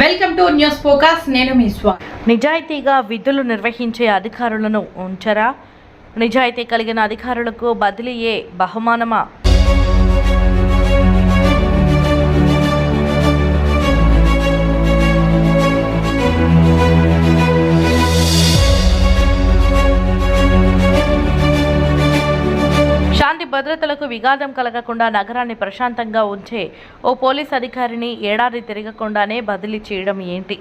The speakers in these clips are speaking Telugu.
Welcome to news focus. నేను మీ స్వా. నిజాయితీగా విధులు నిర్వహించే అధికారులను ఉంచరా? నిజాయితీ కలిగిన అధికారులకు బదిలీయే బహుమానమా? శాంతి భద్రతలకు విఘాతం కలగకుండా నగరాన్ని ప్రశాంతంగా ఉంచే ఓ పోలీస్ అధికారిని ఏడాది తిరగకుండానే బదిలీ చేయడం ఏంటి?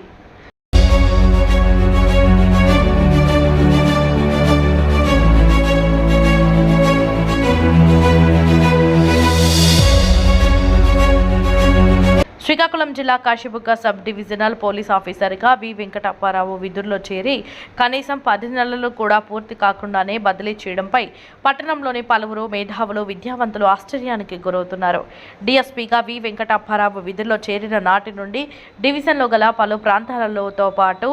శ్రీకాకుళం జిల్లా కాశీబుగ్గ సబ్ డివిజనల్ పోలీస్ ఆఫీసర్గా వి వెంకటప్పారావు విధుల్లో చేరి కనీసం 10 నెలలు కూడా పూర్తి కాకుండానే బదిలీ చేయడంపై పట్టణంలోని పలువురు మేధావులు విద్యావంతులు ఆశ్చర్యానికి గురవుతున్నారు. డీఎస్పీగా వి వెంకటప్పారావు విధుల్లో చేరిన నాటి నుండి డివిజన్లో గల పలు ప్రాంతాలతో పాటు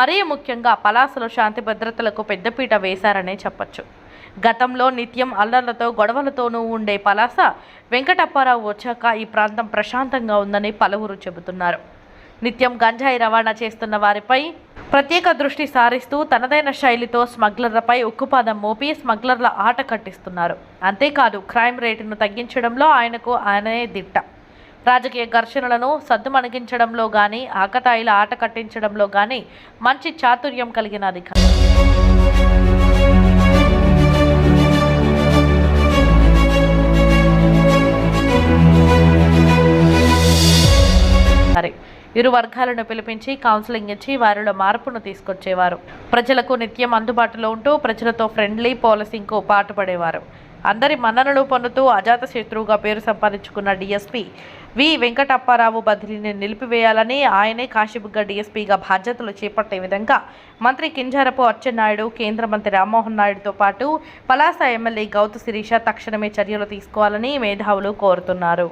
మరీ ముఖ్యంగా పలాసలో శాంతి భద్రతలకు పెద్దపీట వేశారనే చెప్పొచ్చు. గతంలో నిత్యం అల్లర్లతో గొడవలతోనూ ఉండే పలాస వెంకటప్పారావు వచ్చాక ఈ ప్రాంతం ప్రశాంతంగా ఉందని పలువురు చెబుతున్నారు. నిత్యం గంజాయి రవాణా చేస్తున్న వారిపై ప్రత్యేక దృష్టి సారిస్తూ తనదైన శైలితో స్మగ్లర్లపై ఉక్కుపాదం మోపి స్మగ్లర్ల ఆట కట్టిస్తున్నారు. అంతేకాదు క్రైమ్ రేటును తగ్గించడంలో ఆయనే దిట్ట. రాజకీయ ఘర్షణలను సద్దుమణిగించడంలో కానీ ఆకతాయిల ఆట కట్టించడంలో కానీ మంచి చాతుర్యం కలిగిన అధికారి. ఇరు వర్గాలను పిలిపించి కౌన్సిలింగ్ ఇచ్చి వారిలో మార్పును తీసుకొచ్చేవారు. ప్రజలకు నిత్యం అందుబాటులో ఉంటూ ప్రజలతో ఫ్రెండ్లీ పాలసింగ్కు పాటుపడేవారు. అందరి మన్ననలు పొందుతూ అజాత శత్రువుగా పేరు సంపాదించుకున్న డీఎస్పీ వి వెంకటప్పారావు బదిలీని నిలిపివేయాలని ఆయనే కాశీబుగ్గ డీఎస్పీగా బాధ్యతలు చేపట్టే విధంగా మంత్రి కింజారపు అచ్చెన్నాయుడు, కేంద్ర మంత్రి రామ్మోహన్ నాయుడుతో పాటు పలాస ఎమ్మెల్యే గౌతు శిరీష తక్షణమే చర్యలు తీసుకోవాలని మేధావులు కోరుతున్నారు.